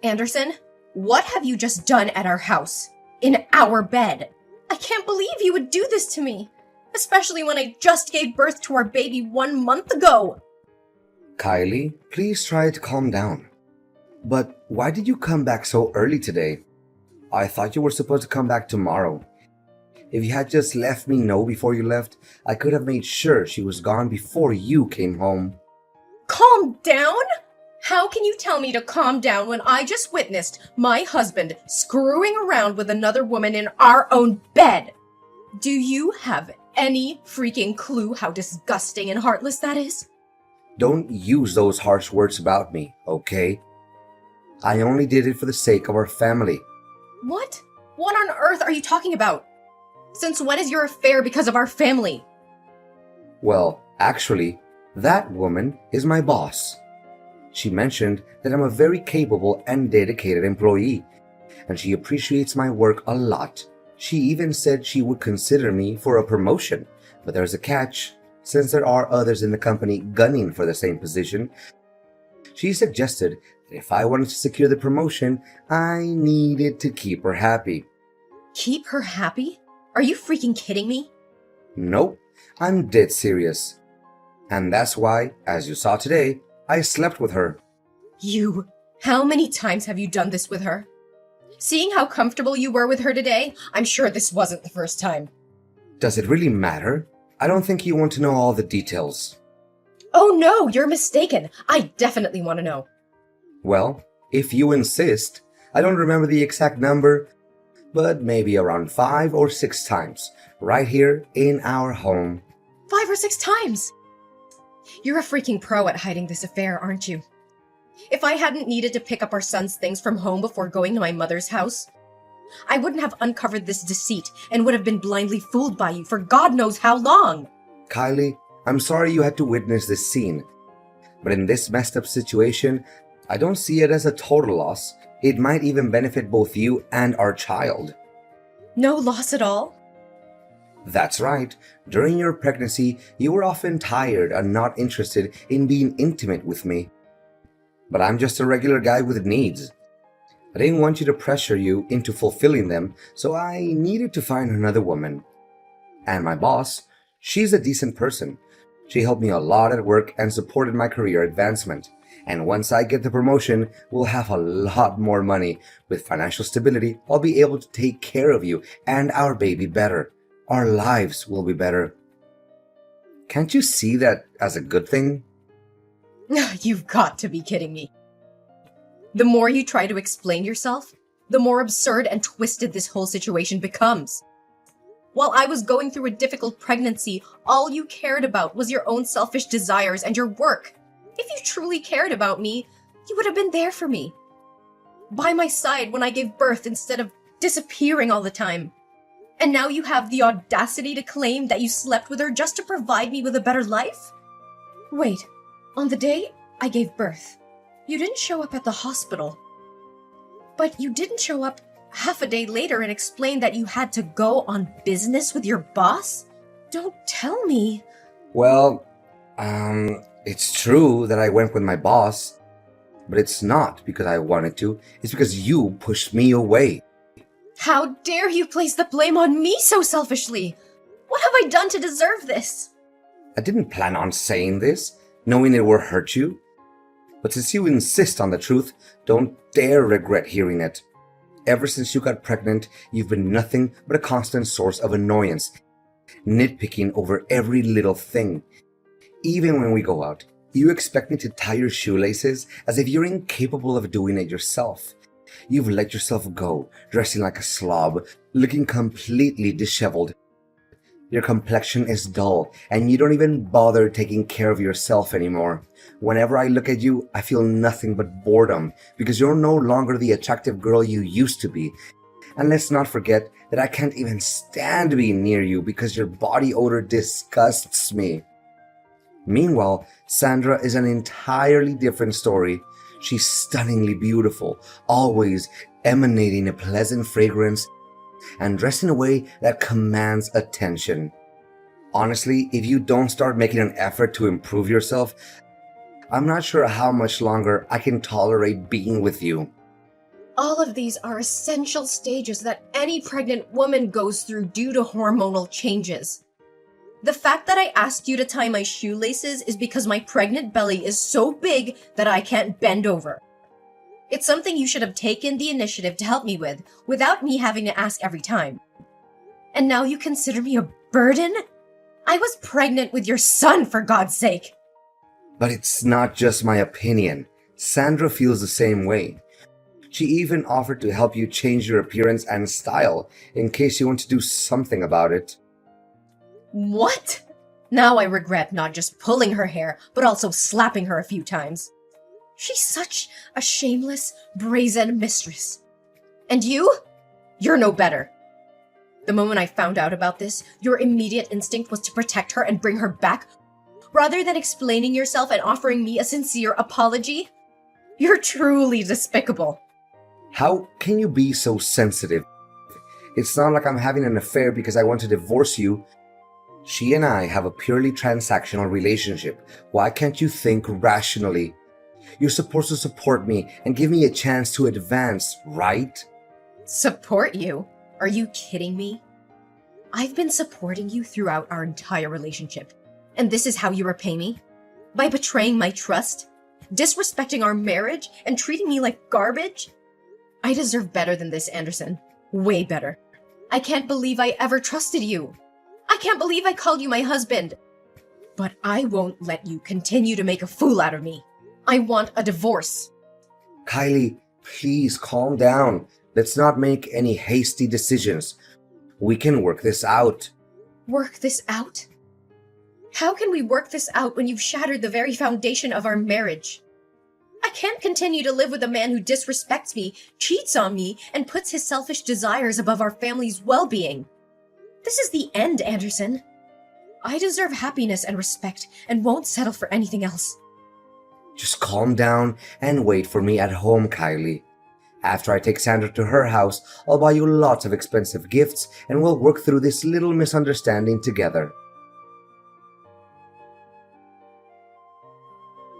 Anderson, what have you just done at our house? In our bed? I can't believe you would do this to me, especially when I just gave birth to our baby 1 month ago. Kylie, please try to calm down. But why did you come back so early today? I thought you were supposed to come back tomorrow. If you had just let me know before you left, I could have made sure she was gone before you came home. Calm down? How can you tell me to calm down when I just witnessed my husband screwing around with another woman in our own bed? Do you have any freaking clue how disgusting and heartless that is? Don't use those harsh words about me, okay? I only did it for the sake of our family. What? What on earth are you talking about? Since when is your affair because of our family? Well, actually, that woman is my boss. She mentioned that I'm a very capable and dedicated employee, and she appreciates my work a lot. She even said she would consider me for a promotion, but there's a catch. Since there are others in the company gunning for the same position, she suggested that if I wanted to secure the promotion, I needed to keep her happy. Keep her happy? Are you freaking kidding me? Nope, I'm dead serious. And that's why, as you saw today, I slept with her. You? How many times have you done this with her? Seeing how comfortable you were with her today, I'm sure this wasn't the first time. Does it really matter? I don't think you want to know all the details. Oh no, you're mistaken. I definitely want to know. Well, if you insist, I don't remember the exact number, but maybe around 5 or 6 times, right here in our home. 5 or 6 times? You're a freaking pro at hiding this affair, aren't you? If I hadn't needed to pick up our son's things from home before going to my mother's house, I wouldn't have uncovered this deceit and would have been blindly fooled by you for God knows how long. Kylie, I'm sorry you had to witness this scene, but in this messed up situation, I don't see it as a total loss. It might even benefit both you and our child. No loss at all? That's right. During your pregnancy, you were often tired and not interested in being intimate with me. But I'm just a regular guy with needs. I didn't want you to pressure you into fulfilling them, so I needed to find another woman. And my boss, she's a decent person. She helped me a lot at work and supported my career advancement. And once I get the promotion, we'll have a lot more money. With financial stability, I'll be able to take care of you and our baby better. Our lives will be better. Can't you see that as a good thing? You've got to be kidding me. The more you try to explain yourself, the more absurd and twisted this whole situation becomes. While I was going through a difficult pregnancy, all you cared about was your own selfish desires and your work. If you truly cared about me, you would have been there for me. By my side when I gave birth instead of disappearing all the time. And now you have the audacity to claim that you slept with her just to provide me with a better life? Wait, on the day I gave birth, you didn't show up at the hospital. But you didn't show up half a day later and explain that you had to go on business with your boss? Don't tell me. Well, it's true that I went with my boss, but it's not because I wanted to. It's because you pushed me away. How dare you place the blame on me so selfishly? What have I done to deserve this? I didn't plan on saying this, knowing it would hurt you. But since you insist on the truth, don't dare regret hearing it. Ever since you got pregnant, you've been nothing but a constant source of annoyance, nitpicking over every little thing. Even when we go out, you expect me to tie your shoelaces as if you're incapable of doing it yourself. You've let yourself go, dressing like a slob, looking completely disheveled. Your complexion is dull, and you don't even bother taking care of yourself anymore. Whenever I look at you, I feel nothing but boredom, because you're no longer the attractive girl you used to be. And let's not forget that I can't even stand being near you because your body odor disgusts me. Meanwhile, Sandra is an entirely different story. She's stunningly beautiful, always emanating a pleasant fragrance and dressed in a way that commands attention. Honestly, if you don't start making an effort to improve yourself, I'm not sure how much longer I can tolerate being with you. All of these are essential stages that any pregnant woman goes through due to hormonal changes. The fact that I asked you to tie my shoelaces is because my pregnant belly is so big that I can't bend over. It's something you should have taken the initiative to help me with, without me having to ask every time. And now you consider me a burden? I was pregnant with your son, for God's sake! But it's not just my opinion. Sandra feels the same way. She even offered to help you change your appearance and style in case you want to do something about it. What? Now I regret not just pulling her hair, but also slapping her a few times. She's such a shameless, brazen mistress. And you? You're no better. The moment I found out about this, your immediate instinct was to protect her and bring her back, rather than explaining yourself and offering me a sincere apology. You're truly despicable. How can you be so sensitive? It's not like I'm having an affair because I want to divorce you. She and I have a purely transactional relationship. Why can't you think rationally? You're supposed to support me and give me a chance to advance, right? Support you? Are you kidding me? I've been supporting you throughout our entire relationship. And this is how you repay me? By betraying my trust? Disrespecting our marriage? And treating me like garbage? I deserve better than this, Anderson. Way better. I can't believe I ever trusted you. I can't believe I called you my husband. But I won't let you continue to make a fool out of me. I want a divorce. Kylie, please calm down. Let's not make any hasty decisions. We can work this out. Work this out? How can we work this out when you've shattered the very foundation of our marriage? I can't continue to live with a man who disrespects me, cheats on me, and puts his selfish desires above our family's well-being. This is the end, Anderson. I deserve happiness and respect and won't settle for anything else. Just calm down and wait for me at home, Kylie. After I take Sandra to her house, I'll buy you lots of expensive gifts and we'll work through this little misunderstanding together.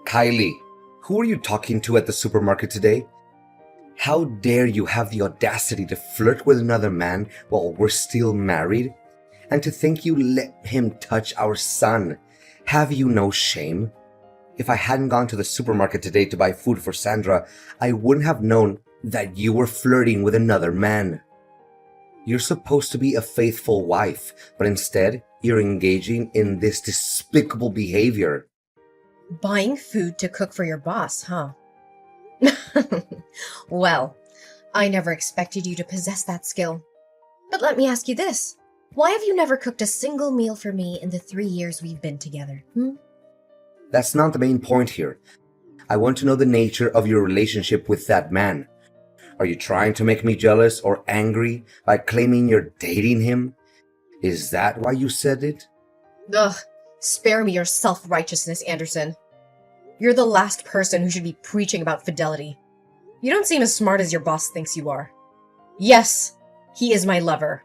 Kylie, who are you talking to at the supermarket today? How dare you have the audacity to flirt with another man while we're still married? And to think you let him touch our son. Have you no shame? If I hadn't gone to the supermarket today to buy food for Sandra, I wouldn't have known that you were flirting with another man. You're supposed to be a faithful wife, but instead, you're engaging in this despicable behavior. Buying food to cook for your boss, huh? Well, I never expected you to possess that skill. But let me ask you this. Why have you never cooked a single meal for me in the 3 years we've been together? That's not the main point here. I want to know the nature of your relationship with that man. Are you trying to make me jealous or angry by claiming you're dating him? Is that why you said it? Ugh, spare me your self-righteousness, Anderson. You're the last person who should be preaching about fidelity. You don't seem as smart as your boss thinks you are. Yes, he is my lover.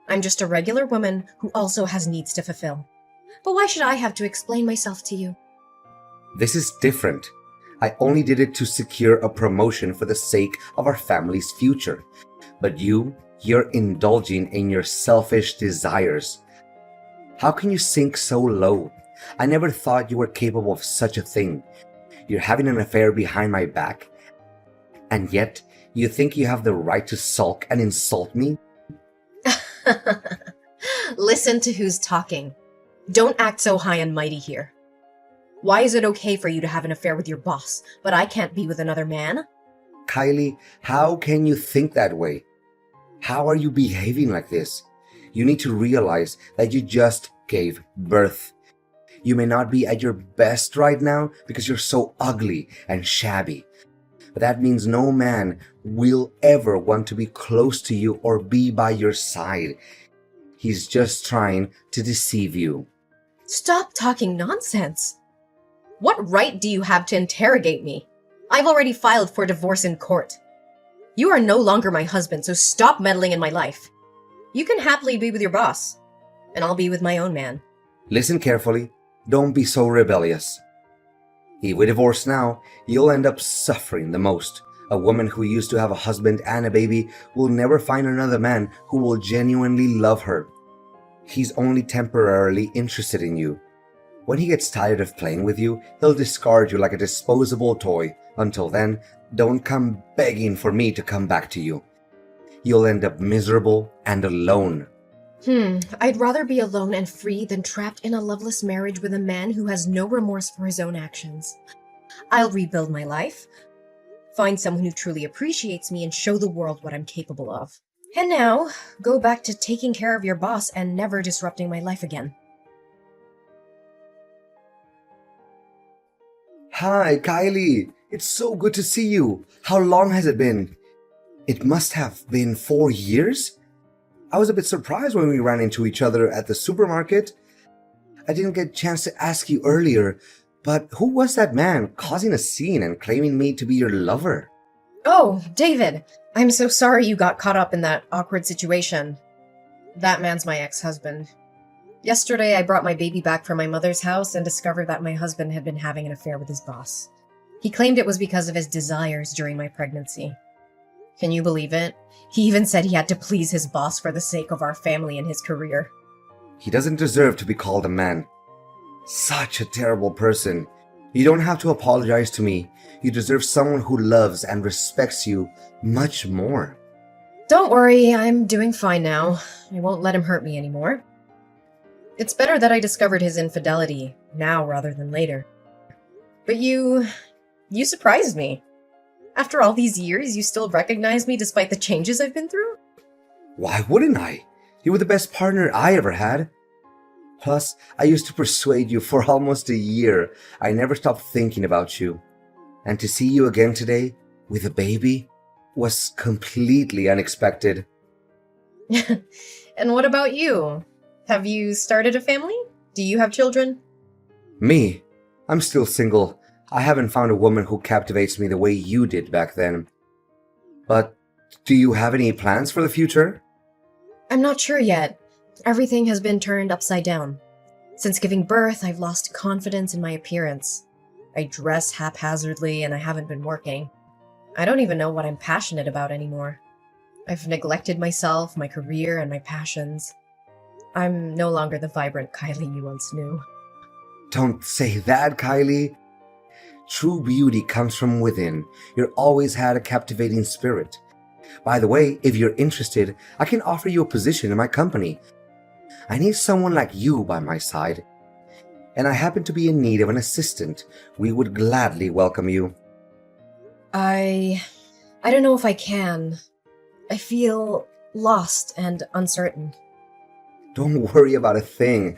I'm just a regular woman who also has needs to fulfill. But why should I have to explain myself to you? This is different. I only did it to secure a promotion for the sake of our family's future. But you're indulging in your selfish desires. How can you sink so low? I never thought you were capable of such a thing. You're having an affair behind my back. And yet, you think you have the right to sulk and insult me? Listen to who's talking. Don't act so high and mighty here. Why is it okay for you to have an affair with your boss, but I can't be with another man? Kylie, how can you think that way? How are you behaving like this? You need to realize that you just gave birth. You may not be at your best right now because you're so ugly and shabby. But that means no man will ever want to be close to you or be by your side. He's just trying to deceive you. Stop talking nonsense. What right do you have to interrogate me? I've already filed for divorce in court. You are no longer my husband, so stop meddling in my life. You can happily be with your boss, and I'll be with my own man. Listen carefully. Don't be so rebellious. If we divorce now, you'll end up suffering the most. A woman who used to have a husband and a baby will never find another man who will genuinely love her. He's only temporarily interested in you. When he gets tired of playing with you, he'll discard you like a disposable toy. Until then, don't come begging for me to come back to you. You'll end up miserable and alone. I'd rather be alone and free than trapped in a loveless marriage with a man who has no remorse for his own actions. I'll rebuild my life, find someone who truly appreciates me, and show the world what I'm capable of. And now, go back to taking care of your boss and never disrupting my life again. Hi, Kylie. It's so good to see you. How long has it been? It must have been 4 years? I was a bit surprised when we ran into each other at the supermarket. I didn't get a chance to ask you earlier, but who was that man causing a scene and claiming me to be your lover? Oh, David, I'm so sorry you got caught up in that awkward situation. That man's my ex-husband. Yesterday, I brought my baby back from my mother's house and discovered that my husband had been having an affair with his boss. He claimed it was because of his desires during my pregnancy. Can you believe it? He even said he had to please his boss for the sake of our family and his career. He doesn't deserve to be called a man. Such a terrible person. You don't have to apologize to me. You deserve someone who loves and respects you much more. Don't worry, I'm doing fine now. I won't let him hurt me anymore. It's better that I discovered his infidelity now rather than later. But you surprised me. After all these years, you still recognize me despite the changes I've been through? Why wouldn't I? You were the best partner I ever had. Plus, I used to persuade you for almost a year. I never stopped thinking about you. And to see you again today, with a baby, was completely unexpected. And what about you? Have you started a family? Do you have children? Me? I'm still single. I haven't found a woman who captivates me the way you did back then. But do you have any plans for the future? I'm not sure yet. Everything has been turned upside down. Since giving birth, I've lost confidence in my appearance. I dress haphazardly and I haven't been working. I don't even know what I'm passionate about anymore. I've neglected myself, my career, and my passions. I'm no longer the vibrant Kylie you once knew. Don't say that, Kylie. True beauty comes from within. You've always had a captivating spirit. By the way, if you're interested, I can offer you a position in my company. I need someone like you by my side. And I happen to be in need of an assistant. We would gladly welcome you. I don't know if I can. I feel lost and uncertain. Don't worry about a thing.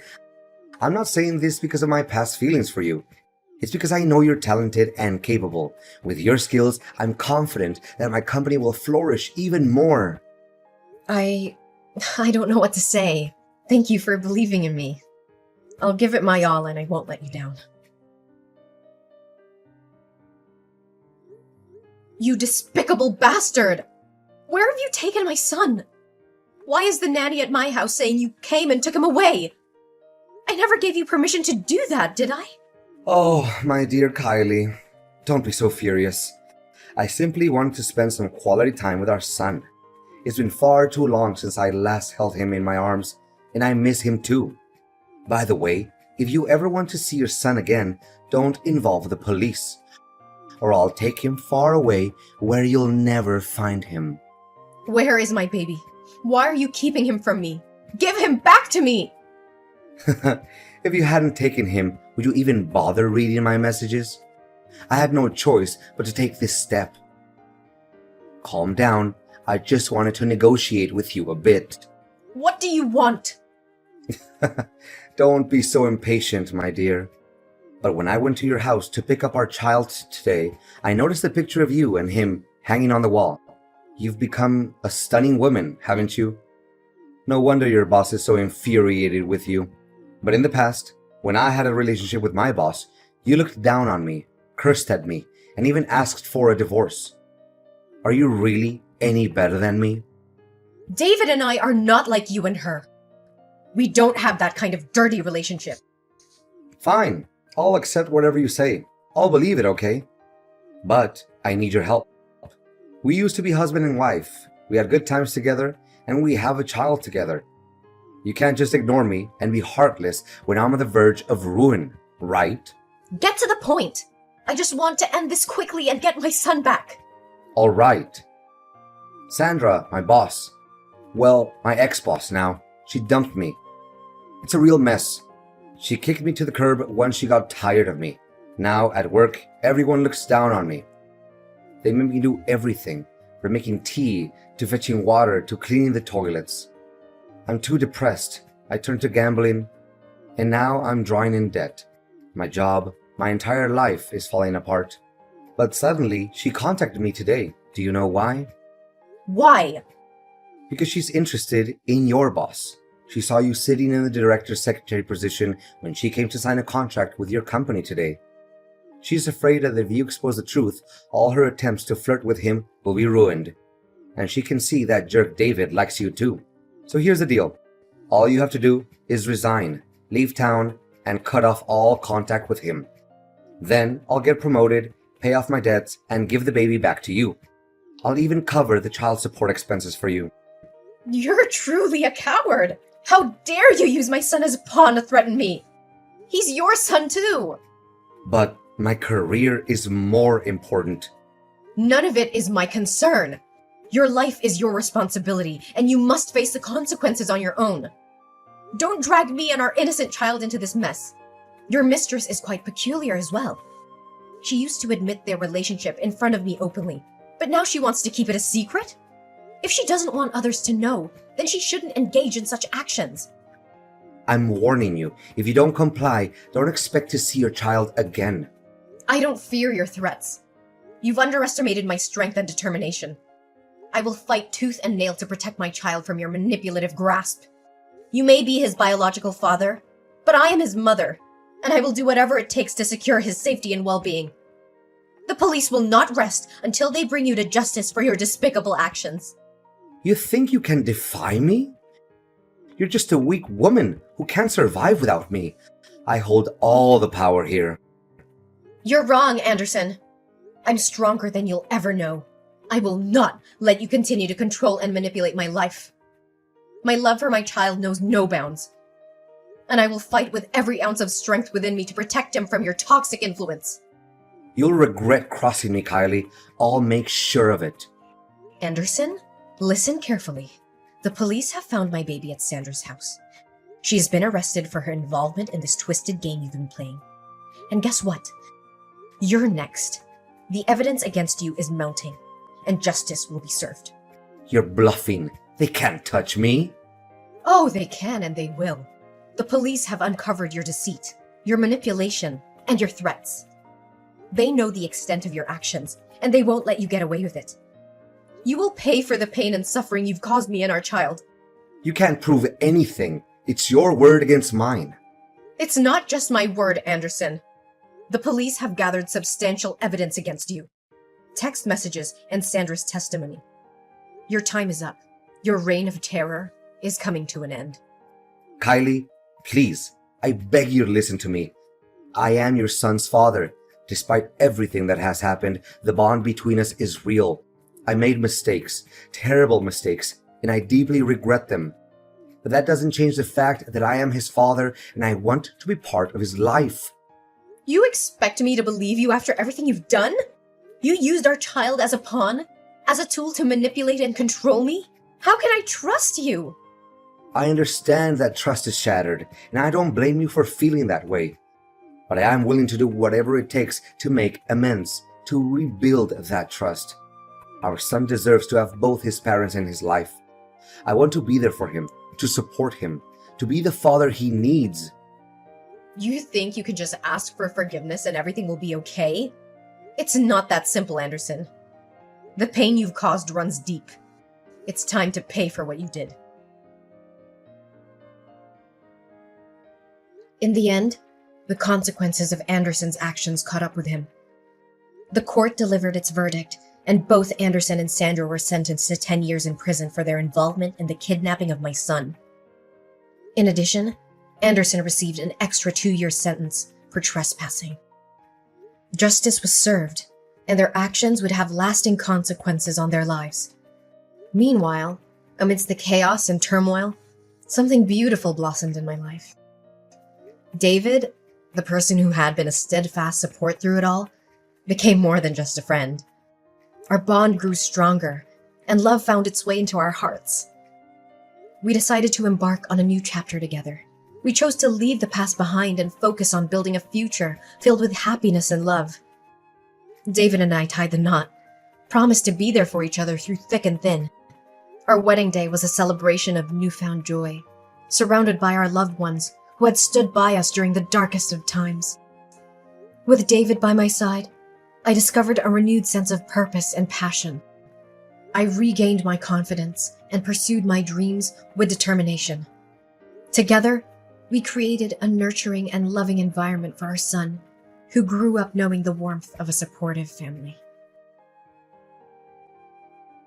I'm not saying this because of my past feelings for you. It's because I know you're talented and capable. With your skills, I'm confident that my company will flourish even more. I don't know what to say. Thank you for believing in me. I'll give it my all and I won't let you down. You despicable bastard! Where have you taken my son? Why is the nanny at my house saying you came and took him away? I never gave you permission to do that, did I? Oh, my dear Kylie, don't be so furious. I simply wanted to spend some quality time with our son. It's been far too long since I last held him in my arms, and I miss him too. By the way, if you ever want to see your son again, don't involve the police, or I'll take him far away where you'll never find him. Where is my baby? Why are you keeping him from me? Give him back to me! If you hadn't taken him, would you even bother reading my messages? I had no choice but to take this step. Calm down. I just wanted to negotiate with you a bit. What do you want? Don't be so impatient, my dear. But when I went to your house to pick up our child today, I noticed a picture of you and him hanging on the wall. You've become a stunning woman, haven't you? No wonder your boss is so infuriated with you. But in the past, when I had a relationship with my boss, you looked down on me, cursed at me, and even asked for a divorce. Are you really any better than me? David and I are not like you and her. We don't have that kind of dirty relationship. Fine, I'll accept whatever you say. I'll believe it, okay? But I need your help. We used to be husband and wife. We had good times together, and we have a child together. You can't just ignore me and be heartless when I'm on the verge of ruin, right? Get to the point! I just want to end this quickly and get my son back. All right. Sandra, my boss. Well, my ex-boss now. She dumped me. It's a real mess. She kicked me to the curb once she got tired of me. Now, at work, everyone looks down on me. They make me do everything, from making tea, to fetching water, to cleaning the toilets. I'm too depressed. I turned to gambling, and now I'm drawing in debt. My job, my entire life is falling apart. But suddenly, she contacted me today. Do you know why? Why? Because she's interested in your boss. She saw you sitting in the director's secretary position when she came to sign a contract with your company today. She's afraid that if you expose the truth, all her attempts to flirt with him will be ruined. And she can see that jerk David likes you too. So here's the deal. All you have to do is resign, leave town, and cut off all contact with him. Then I'll get promoted, pay off my debts, and give the baby back to you. I'll even cover the child support expenses for you. You're truly a coward! How dare you use my son as a pawn to threaten me? He's your son too! But my career is more important. None of it is my concern. Your life is your responsibility, and you must face the consequences on your own. Don't drag me and our innocent child into this mess. Your mistress is quite peculiar as well. She used to admit their relationship in front of me openly, but now she wants to keep it a secret? If she doesn't want others to know, then she shouldn't engage in such actions. I'm warning you, if you don't comply, don't expect to see your child again. I don't fear your threats. You've underestimated my strength and determination. I will fight tooth and nail to protect my child from your manipulative grasp. You may be his biological father, but I am his mother, and I will do whatever it takes to secure his safety and well-being. The police will not rest until they bring you to justice for your despicable actions. You think you can defy me? You're just a weak woman who can't survive without me. I hold all the power here. You're wrong, Anderson. I'm stronger than you'll ever know. I will not let you continue to control and manipulate my life. My love for my child knows no bounds, and I will fight with every ounce of strength within me to protect him from your toxic influence. You'll regret crossing me, Kylie. I'll make sure of it. Anderson, listen carefully. The police have found my baby at Sandra's house. She has been arrested for her involvement in this twisted game you've been playing. And guess what? You're next. The evidence against you is mounting, and justice will be served. You're bluffing. They can't touch me. Oh, they can and they will. The police have uncovered your deceit, your manipulation, and your threats. They know the extent of your actions, and they won't let you get away with it. You will pay for the pain and suffering you've caused me and our child. You can't prove anything. It's your word against mine. It's not just my word, Anderson. The police have gathered substantial evidence against you. Text messages and Sandra's testimony. Your time is up. Your reign of terror is coming to an end. Kylie, please, I beg you to listen to me. I am your son's father. Despite everything that has happened, the bond between us is real. I made mistakes, terrible mistakes, and I deeply regret them. But that doesn't change the fact that I am his father and I want to be part of his life. You expect me to believe you after everything you've done? You used our child as a pawn? As a tool to manipulate and control me? How can I trust you? I understand that trust is shattered, and I don't blame you for feeling that way. But I am willing to do whatever it takes to make amends, to rebuild that trust. Our son deserves to have both his parents in his life. I want to be there for him, to support him, to be the father he needs. You think you can just ask for forgiveness and everything will be okay? It's not that simple, Anderson. The pain you've caused runs deep. It's time to pay for what you did. In the end, the consequences of Anderson's actions caught up with him. The court delivered its verdict, and both Anderson and Sandra were sentenced to 10 years in prison for their involvement in the kidnapping of my son. In addition, Anderson received an extra 2-year sentence for trespassing. Justice was served, and their actions would have lasting consequences on their lives. Meanwhile, amidst the chaos and turmoil, something beautiful blossomed in my life. David, the person who had been a steadfast support through it all, became more than just a friend. Our bond grew stronger, and love found its way into our hearts. We decided to embark on a new chapter together. We chose to leave the past behind and focus on building a future filled with happiness and love. David and I tied the knot, promised to be there for each other through thick and thin. Our wedding day was a celebration of newfound joy, surrounded by our loved ones who had stood by us during the darkest of times. With David by my side, I discovered a renewed sense of purpose and passion. I regained my confidence and pursued my dreams with determination. Together, we created a nurturing and loving environment for our son, who grew up knowing the warmth of a supportive family.